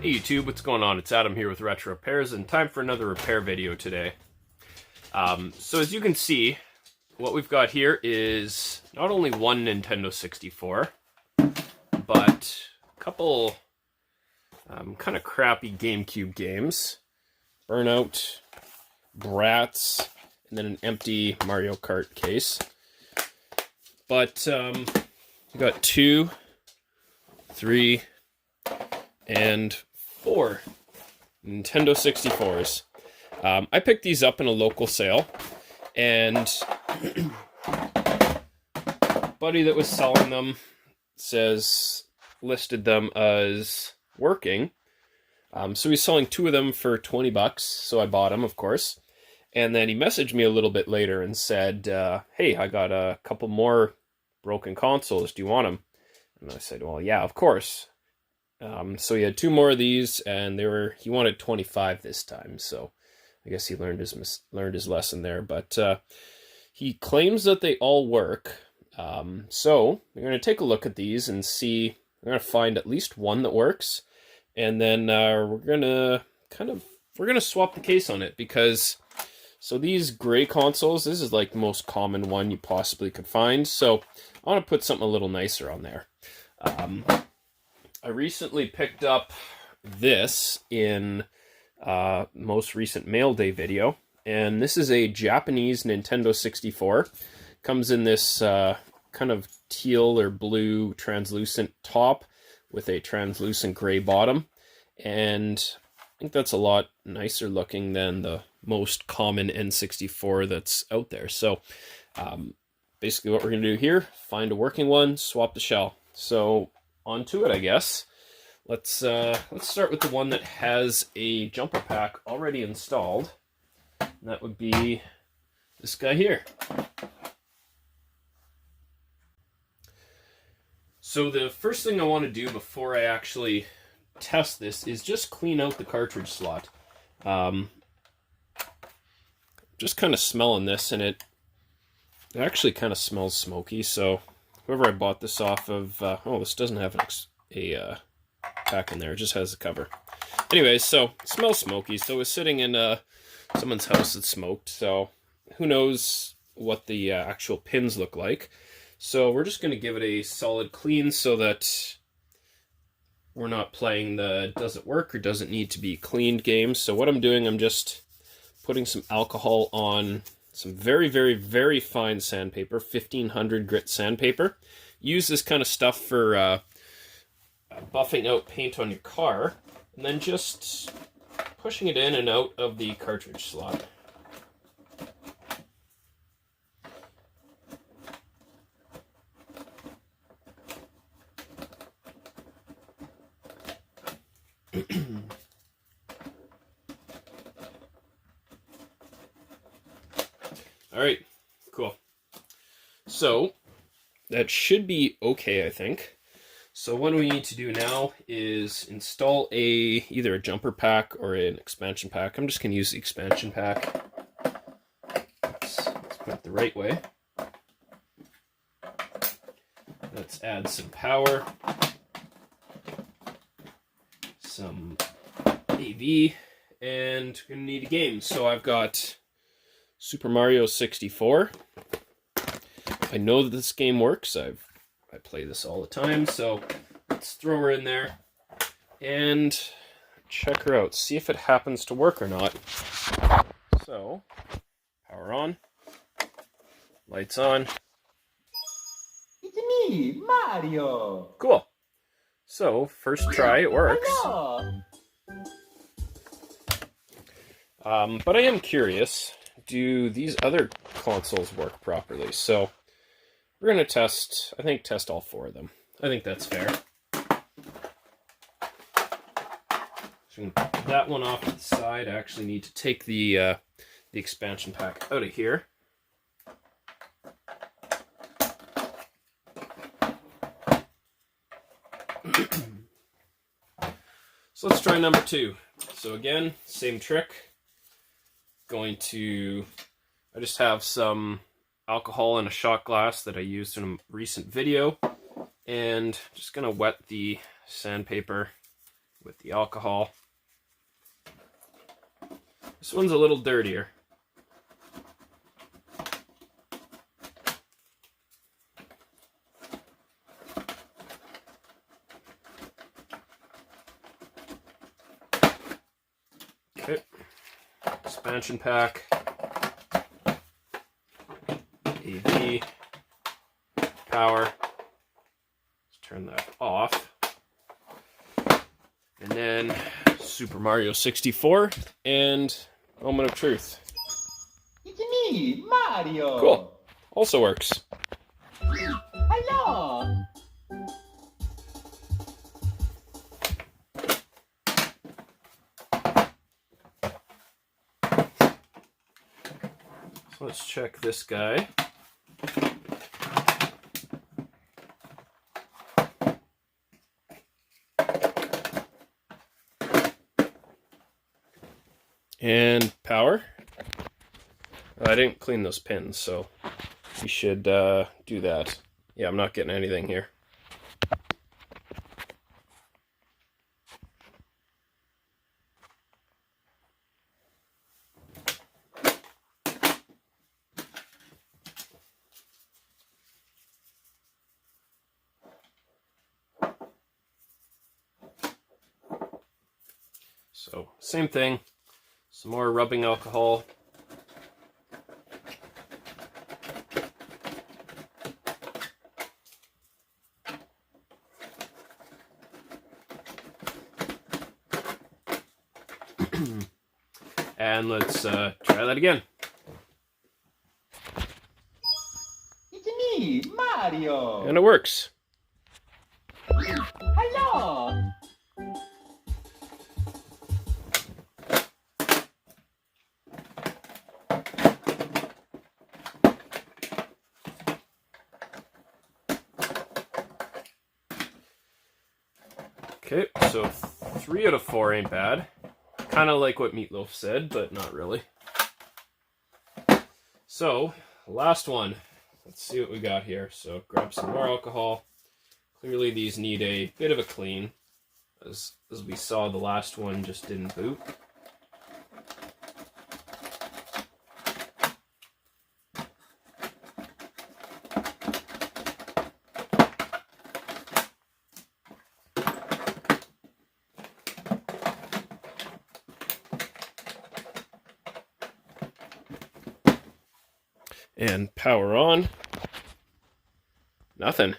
Hey YouTube, what's going on? It's Adam here with Retro Repairs, and time for another repair video today. So as you can see, what we've got here is not only one Nintendo 64, but a couple kind of crappy GameCube games. Burnout, Bratz, and then an empty Mario Kart case. But we got 2, 3, and 4 Nintendo 64s. I picked these up in a local sale, and buddy that was selling them listed them as working. So he's selling 2 of them for 20 bucks, so I bought them, of course. And then he messaged me a little bit later and said, hey, I got a couple more broken consoles, do you want them? And I said, well, yeah, of course. So he had 2 more of these, and he wanted 25 this time, so I guess he learned his lesson there. But he claims that they all work. So we're going to take a look at these and see. We're going to find at least one that works, and then we're going to swap the case on it, because so these gray consoles, this is like the most common one you possibly could find. So I want to put something a little nicer on there. I recently picked up this in most recent mail day video, and this is a Japanese Nintendo 64. Comes in this kind of teal or blue translucent top with a translucent gray bottom, and I think that's a lot nicer looking than the most common N64 that's out there. So basically what we're going to do here, find a working one, swap the shell. So on to it, I guess. Let's start with the one that has a jumper pack already installed. And that would be this guy here. So the first thing I want to do before I actually test this is just clean out the cartridge slot. Just kind of smelling this, and it actually kind of smells smoky. So whoever I bought this off of, oh, this doesn't have a pack in there, it just has the cover. Anyways, so it smells smoky, so it was sitting in someone's house that smoked, so who knows what the actual pins look like. So we're just going to give it a solid clean so that we're not playing the does it work or doesn't need to be cleaned games. So what I'm doing, I'm just putting some alcohol on some very, very, very fine sandpaper, 1500 grit sandpaper. Use this kind of stuff for buffing out paint on your car, and then just pushing it in and out of the cartridge slot. All right, cool. So that should be okay, I think. So what we need to do now is install either a jumper pack or an expansion pack. I'm just going to use the expansion pack. Let's put it the right way. Let's add some power, some AV, and we're going to need a game. So I've got Super Mario 64. I know that this game works. I play this all the time, so let's throw her in there and check her out. See if it happens to work or not. So, power on, lights on. It's me, Mario! Cool. So, first try, it works. But I am curious, do these other consoles work properly? So, we're going to test all 4 of them. I think that's fair. So I'm going to put that one off to the side. I actually need to take the expansion pack out of here. So let's try number 2. So again, same trick. I just have some alcohol in a shot glass that I used in a recent video, and just gonna wet the sandpaper with the alcohol. This one's a little dirtier. Okay, expansion pack, AV, power. Let's turn that off. And then Super Mario 64 and Moment of Truth. It's me, Mario. Cool. Also works. Hello. So let's check this guy. And power. I didn't clean those pins, so we should do that. Yeah, I'm not getting anything here. So, same thing. Some more rubbing alcohol. And let's try that again. It's me, Mario. And it works. Hello. Okay, so 3 out of 4 ain't bad. Kind of like what Meatloaf said, but not really. So, last one. Let's see what we got here. So, grab some more alcohol. Clearly these need a bit of a clean. As we saw, the last one just didn't boot. And power on. Nothing.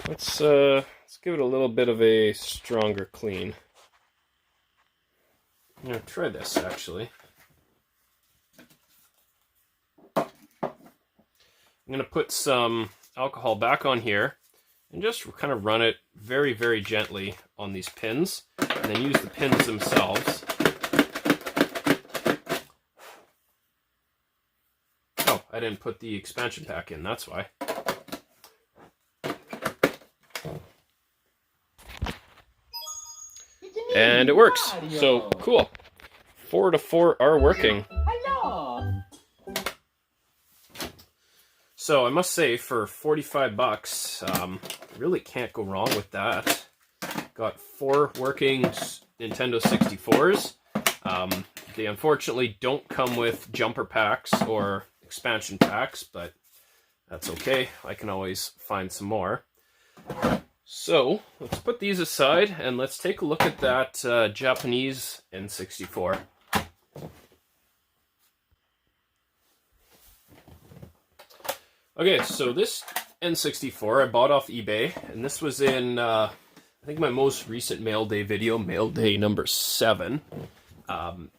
Let's give it a little bit of a stronger clean. I'm gonna try this actually. I'm gonna put some alcohol back on here and just kind of run it very, very gently on these pins, and then use the pins themselves. Oh, I didn't put the expansion pack in, that's why. And it works. So cool. 4 to 4 are working. Hello. So I must say, for 45 bucks, really can't go wrong with that. Got 4 working Nintendo 64s. They unfortunately don't come with jumper packs or expansion packs, but that's okay. I can always find some more. So let's put these aside and let's take a look at that Japanese N64. Okay, so this N64 I bought off eBay, and this was in, I think, my most recent mail day video, mail day number 7.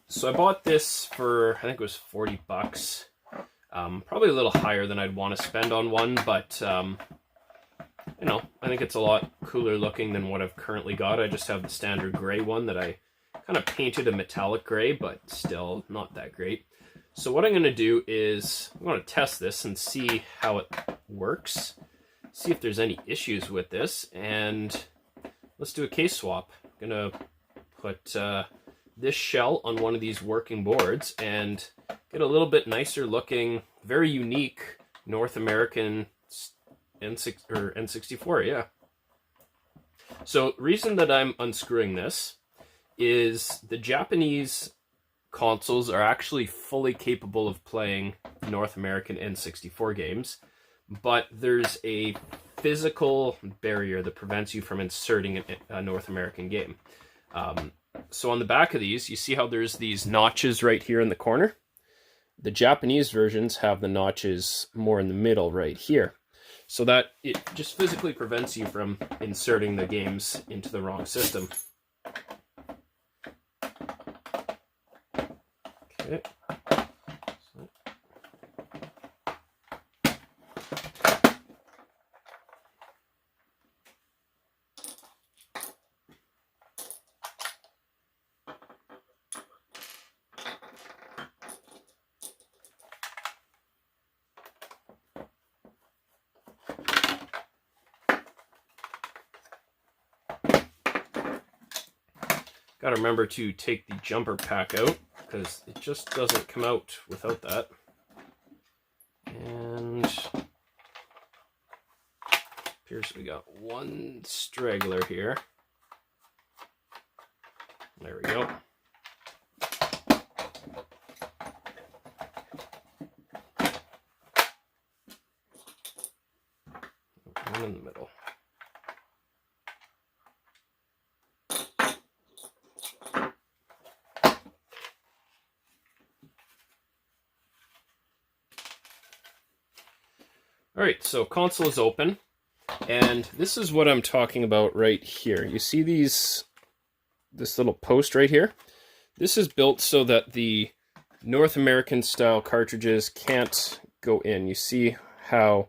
So I bought this for, I think it was 40 bucks. Probably a little higher than I'd want to spend on one, but, you know, I think it's a lot cooler looking than what I've currently got. I just have the standard gray one that I kind of painted a metallic gray, but still not that great. So what I'm going to do is I'm going to test this and see how it works, see if there's any issues with this, and let's do a case swap. I'm going to put this shell on one of these working boards and get a little bit nicer looking, very unique North American N64, yeah. So reason that I'm unscrewing this is the Japanese consoles are actually fully capable of playing North American N64 games, but there's a physical barrier that prevents you from inserting a North American game. So on the back of these, you see how there's these notches right here in the corner? The Japanese versions have the notches more in the middle right here. So that it just physically prevents you from inserting the games into the wrong system. Okay. Got to remember to take the jumper pack out because it just doesn't come out without that. And appears we got one straggler here. There we go. One in the middle. All right, so console is open, and this is what I'm talking about right here. You see this little post right here? This is built so that the North American style cartridges can't go in. You see how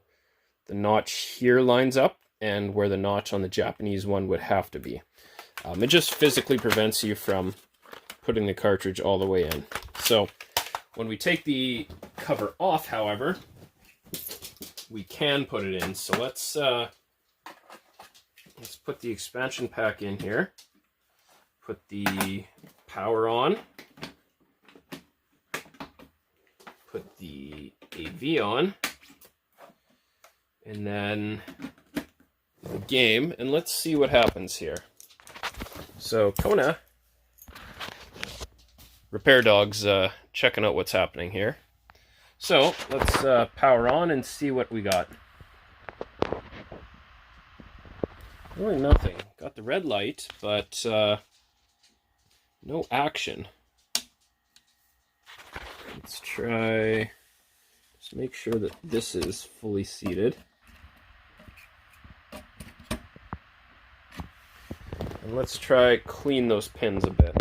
the notch here lines up and where the notch on the Japanese one would have to be. It just physically prevents you from putting the cartridge all the way in. So when we take the cover off, however, we can put it in. So let's put the expansion pack in here. Put the power on. Put the AV on. And then the game. And let's see what happens here. So Kona, repair dog's checking out what's happening here. So let's power on and see what we got. Really nothing. Got the red light, but no action. Let's try, just make sure that this is fully seated. And let's try clean those pins a bit.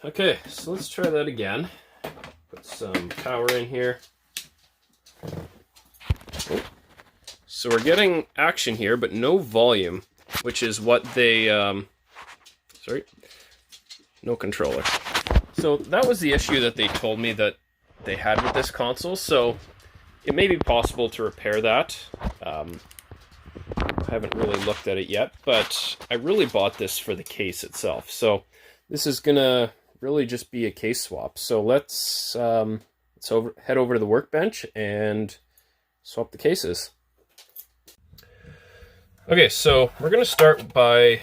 Okay, so let's try that again. Put some power in here. Oh. So we're getting action here, but no volume, which is what they, no controller. So that was the issue that they told me that they had with this console, so it may be possible to repair that. I haven't really looked at it yet, but I really bought this for the case itself. So this is gonna really just be a case swap. So let's head over to the workbench and swap the cases. Okay, so we're gonna start by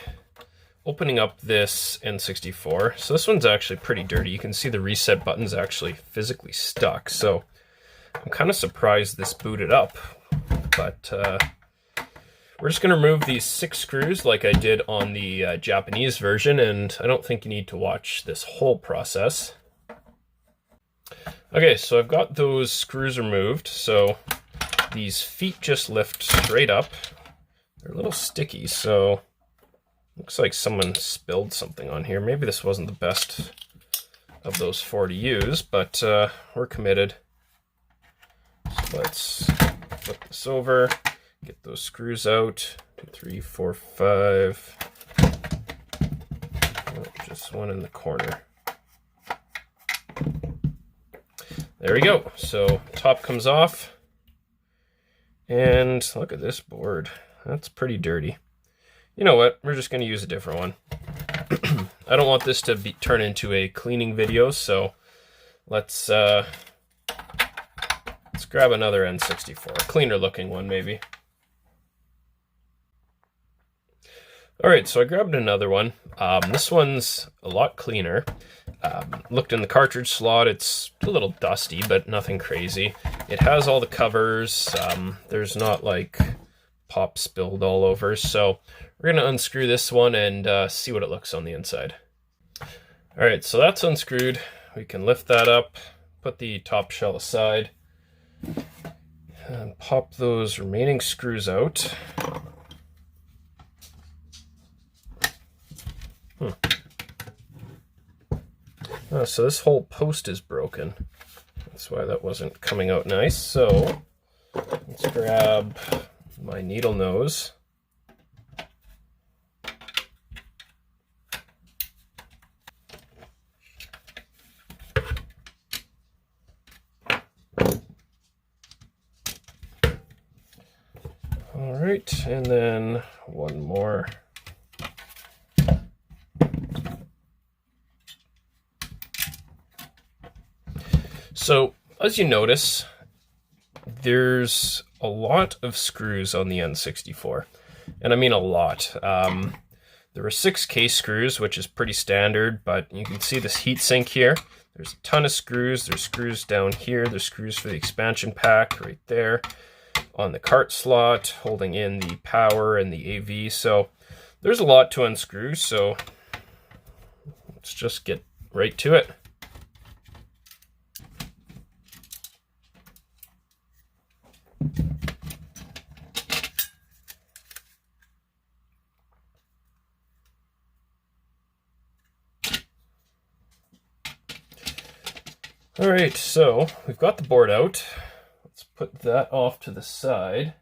opening up this N64. So this one's actually pretty dirty. You can see the reset button's actually physically stuck. So I'm kind of surprised this booted up, but we're just going to remove these 6 screws like I did on the Japanese version, and I don't think you need to watch this whole process. Okay, so I've got those screws removed, so these feet just lift straight up. They're a little sticky, so looks like someone spilled something on here. Maybe this wasn't the best of those 4 to use, but we're committed. So let's flip this over, get those screws out. 2, 3, 4, 5. Oh, just one in the corner. There we go. So top comes off. And look at this board. That's pretty dirty. You know what? We're just going to use a different one. I don't want this to turn into a cleaning video, so let's grab another N64, a cleaner looking one maybe. All right, so I grabbed another one. This one's a lot cleaner. Looked in the cartridge slot. It's a little dusty, but nothing crazy. It has all the covers. There's not like pop spilled all over. So we're gonna unscrew this one and see what it looks on the inside. All right, so that's unscrewed. We can lift that up, put the top shell aside, and pop those remaining screws out. Oh, so this whole post is broken. That's why that wasn't coming out nice. So let's grab my needle nose. All right, and then one more. So, as you notice, there's a lot of screws on the N64, and I mean a lot. There were 6 case screws, which is pretty standard, but you can see this heatsink here. There's a ton of screws. There's screws down here. There's screws for the expansion pack right there on the cart slot, holding in the power and the AV. So there's a lot to unscrew, so let's just get right to it. All right, so we've got the board out. Let's put that off to the side.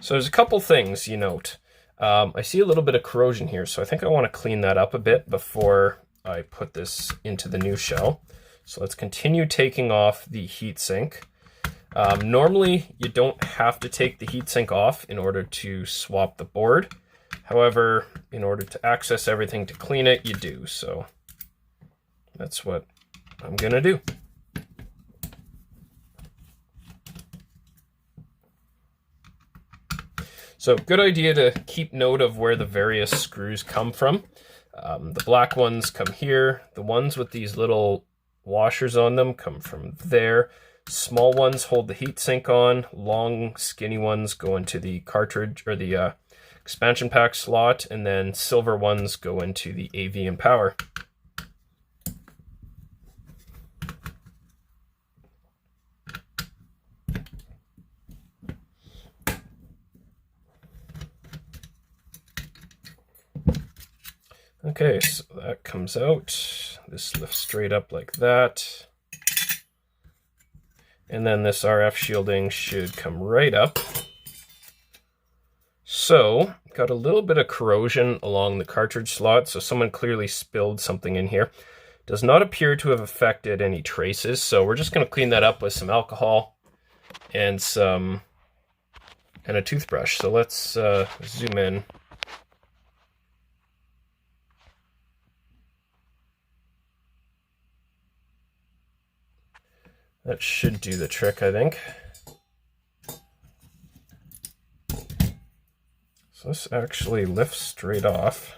So there's a couple things you note. I see a little bit of corrosion here, so I think I want to clean that up a bit before I put this into the new shell. So let's continue taking off the heatsink. Normally, you don't have to take the heatsink off in order to swap the board. However, in order to access everything to clean it, you do. So that's what I'm gonna do. So good idea to keep note of where the various screws come from. The black ones come here. The ones with these little washers on them come from there. Small ones hold the heatsink on. Long, skinny ones go into the cartridge or the expansion pack slot, and then silver ones go into the AV and power. Okay, so that comes out. This lifts straight up like that. And then this RF shielding should come right up. So, got a little bit of corrosion along the cartridge slot, so someone clearly spilled something in here. Does not appear to have affected any traces, so we're just going to clean that up with some alcohol and a toothbrush. So let's zoom in. That should do the trick, I think. So this actually lifts straight off.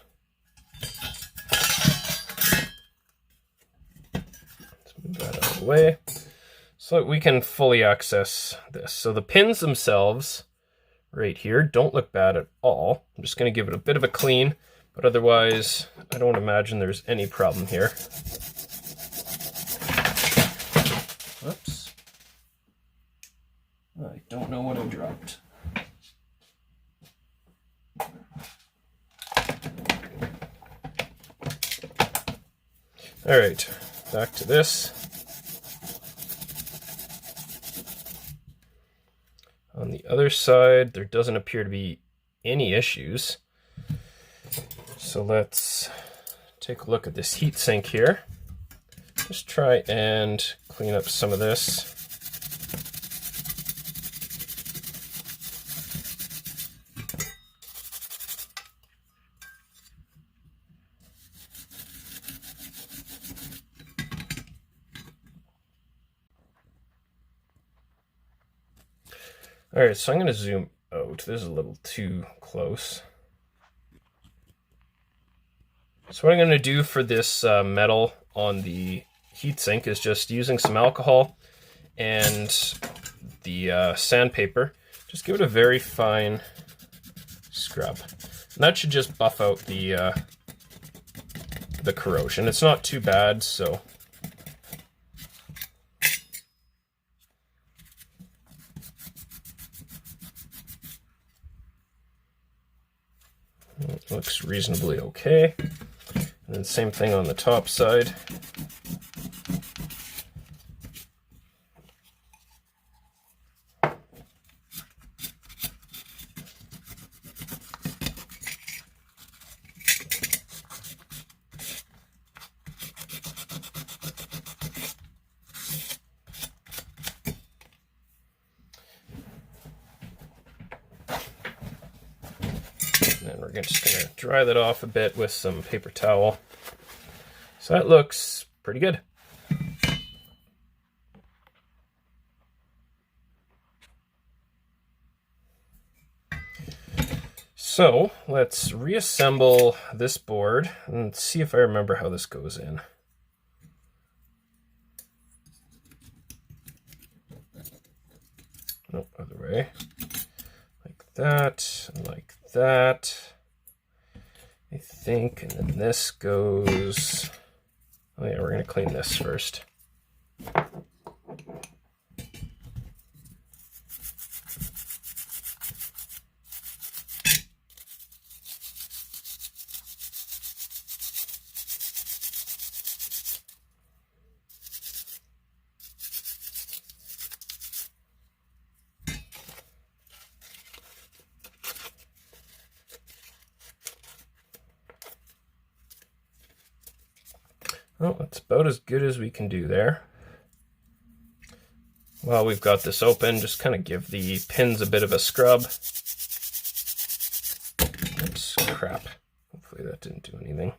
Let's move that out of the way so that we can fully access this. So the pins themselves right here don't look bad at all. I'm just going to give it a bit of a clean, but otherwise I don't imagine there's any problem here. Whoops. I don't know what I dropped. All right, back to this. other side, there doesn't appear to be any issues. So let's take a look at this heatsink here. Just try and clean up some of this. All right, so I'm going to zoom out. This is a little too close. So what I'm going to do for this metal on the heatsink is just using some alcohol and the sandpaper. Just give it a very fine scrub. And that should just buff out the corrosion. It's not too bad, so. It looks reasonably okay. And then same thing on the top side. And then we're just going to dry that off a bit with some paper towel. So that looks pretty good. So let's reassemble this board and see if I remember how this goes in. No, other way. Like that, and like that. I think, and then this goes. Oh yeah, we're gonna clean this first. Well, that's about as good as we can do there. While we've got this open, just kind of give the pins a bit of a scrub. Oops, crap. Hopefully that didn't do anything.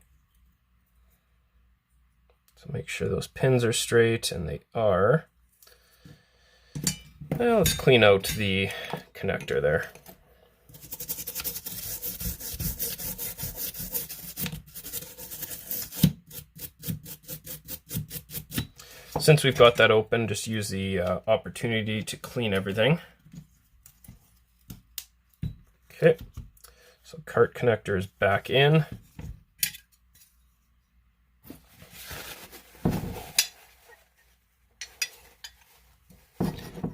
So make sure those pins are straight, and they are. Now let's clean out the connector there. Since we've got that open, just use the opportunity to clean everything. Okay, so cart connector is back in.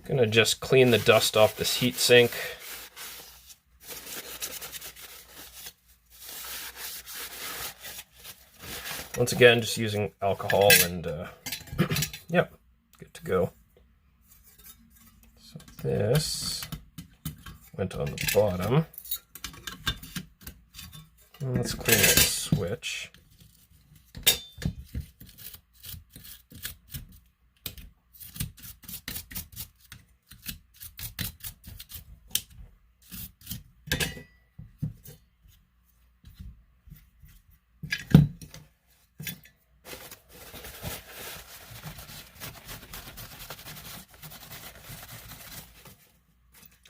Gonna just clean the dust off this heat sink. Once again, just using alcohol and yep, good to go. So this went on the bottom. And let's clean that switch.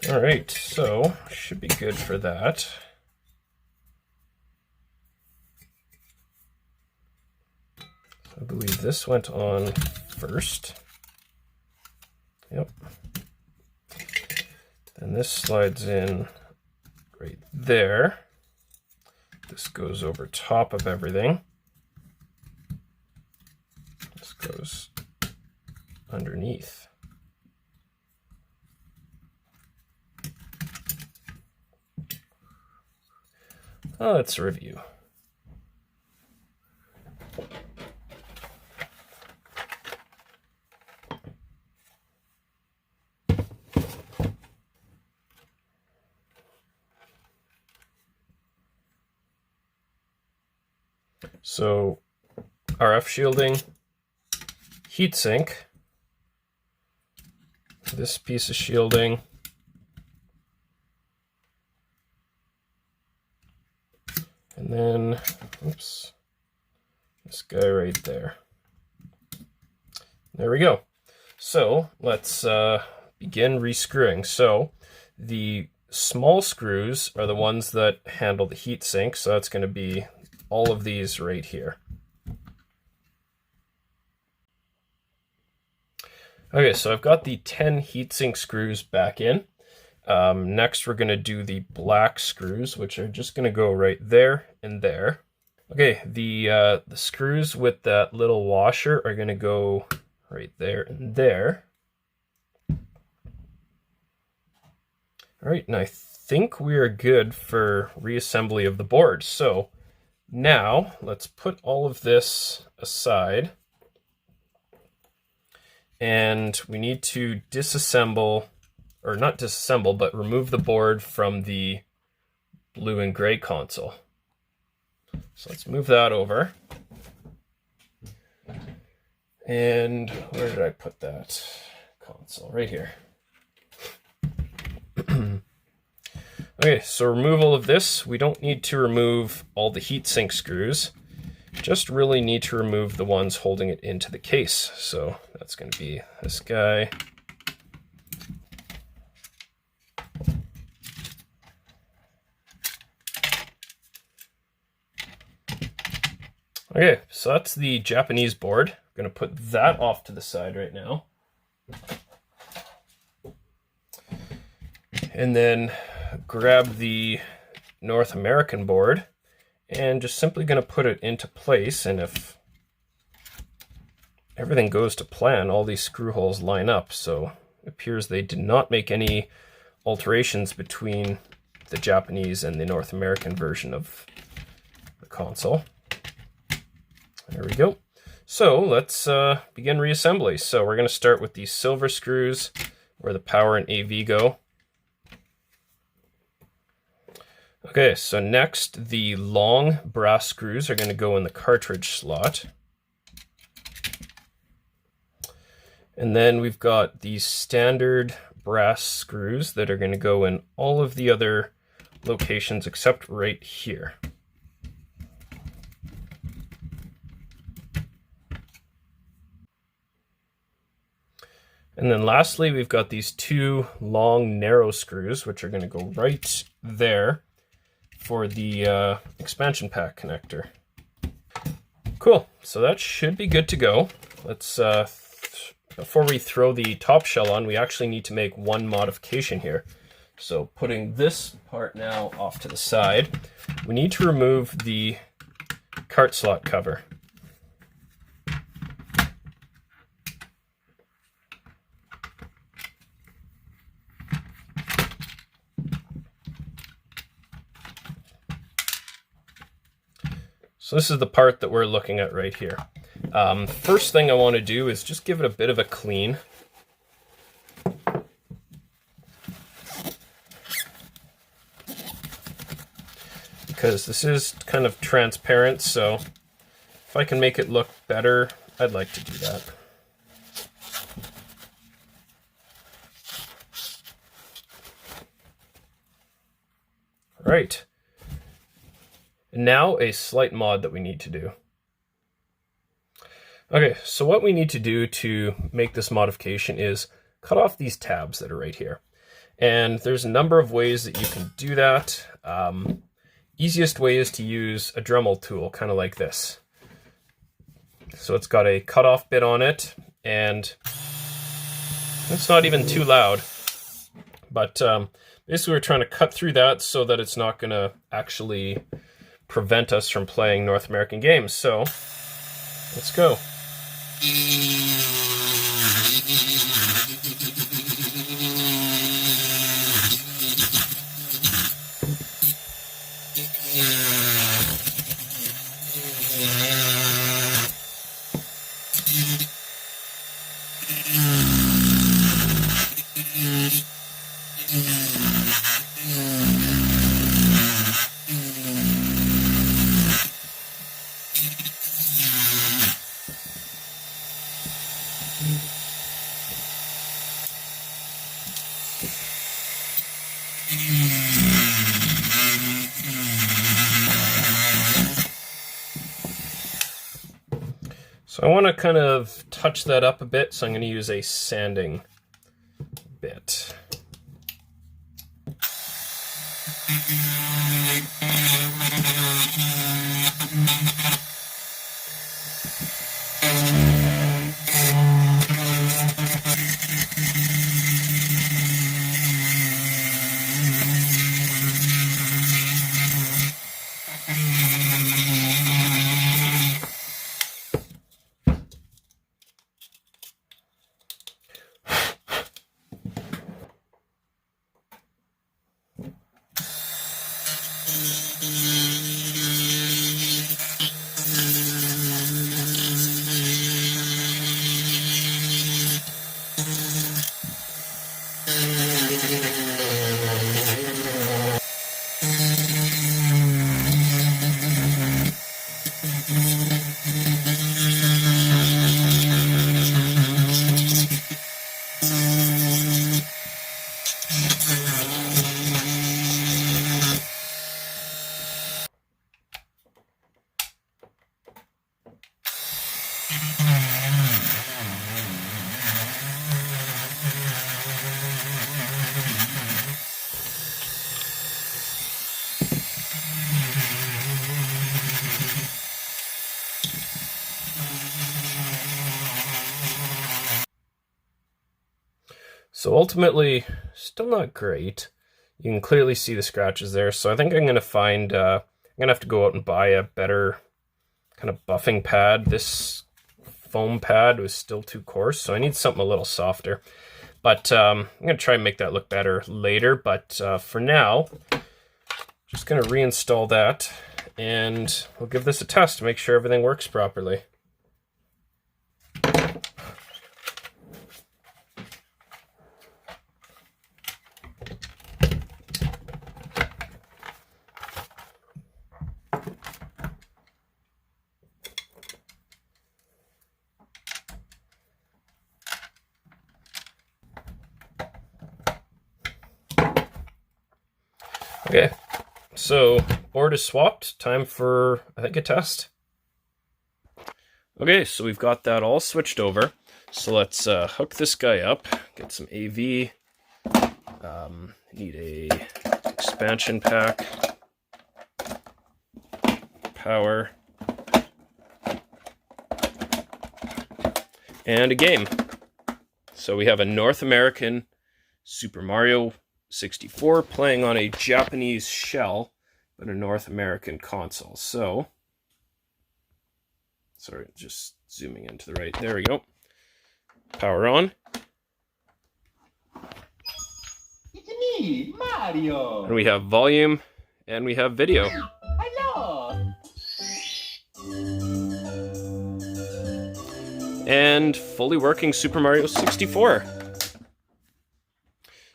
All right, so should be good for that. I believe this went on first. Yep. Then this slides in right there. This goes over top of everything. This goes underneath. Let's review. So RF shielding, heatsink, this piece of shielding, and then, oops, this guy right there. There we go. So let's begin rescrewing. So the small screws are the ones that handle the heatsink, so that's going to be all of these right here. Okay, so I've got the 10 heatsink screws back in. Next, we're going to do the black screws, which are just going to go right there and there. Okay, the screws with that little washer are going to go right there and there. All right, and I think we are good for reassembly of the board. So now let's put all of this aside. And we need to disassemble, or not disassemble, but remove the board from the blue and gray console. So let's move that over. And where did I put that console? Right here. Okay, so removal of this. We don't need to remove all the heatsink screws. Just really need to remove the ones holding it into the case. So that's going to be this guy. Okay, so that's the Japanese board. I'm going to put that off to the side right now. And then grab the North American board and just simply going to put it into place. And if everything goes to plan, all these screw holes line up. So it appears they did not make any alterations between the Japanese and the North American version of the console. There we go. So let's begin reassembly. So we're going to start with the silver screws where the power and AV go. Okay, so next the long brass screws are going to go in the cartridge slot. And then we've got these standard brass screws that are going to go in all of the other locations except right here. And then lastly, we've got these two long narrow screws, which are going to go right there for the expansion pack connector. Cool, so that should be good to go. Let's, before we throw the top shell on, we actually need to make one modification here. So putting this part now off to the side, we need to remove the cart slot cover. So this is the part that we're looking at right here. First thing I want to do is just give it a bit of a clean. Because this is kind of transparent, so if I can make it look better, I'd like to do that. Right. Now a slight mod that we need to do. Okay, so what we need to do to make this modification is cut off these tabs that are right here. And there's a number of ways that you can do that. Easiest way is to use a Dremel tool, kind of like this. So it's got a cutoff bit on it, and it's not even too loud. But basically we're trying to cut through that so that it's not going to actually prevent us from playing North American games. So let's go. So I want to kind of touch that up a bit, so I'm going to use a sanding bit. So ultimately, still not great. You can clearly see the scratches there. So I think I'm going to find, I'm going to have to go out and buy a better kind of buffing pad. This foam pad was still too coarse, so I need something a little softer. But I'm going to try and make that look better later. But for now, just going to reinstall that, and we'll give this a test to make sure everything works properly. Okay, so board is swapped. Time for, I think, a test. Okay, so we've got that all switched over. So let's hook this guy up, get some AV. Need a expansion pack, power, and a game. So we have a North American Super Mario 64 playing on a Japanese shell, but a North American console. So, sorry, just zooming into the right. There we go. Power on. It's me, Mario. And we have volume, and we have video. Hello. And fully working Super Mario 64.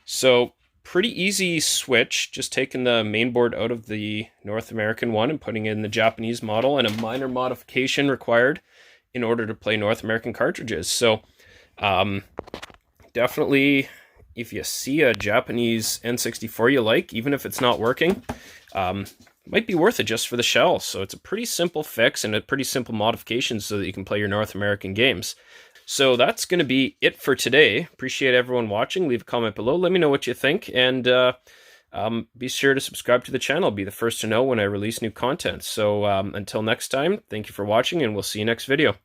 So, pretty easy switch, just taking the main board out of the North American one and putting in the Japanese model, and a minor modification required in order to play North American cartridges. So definitely, if you see a Japanese N64 you like, even if it's not working, might be worth it just for the shell. So it's a pretty simple fix and a pretty simple modification so that you can play your North American games. So that's going to be it for today. Appreciate everyone watching. Leave a comment below. Let me know what you think. And be sure to subscribe to the channel. Be the first to know when I release new content. So until next time, thank you for watching, and we'll see you next video.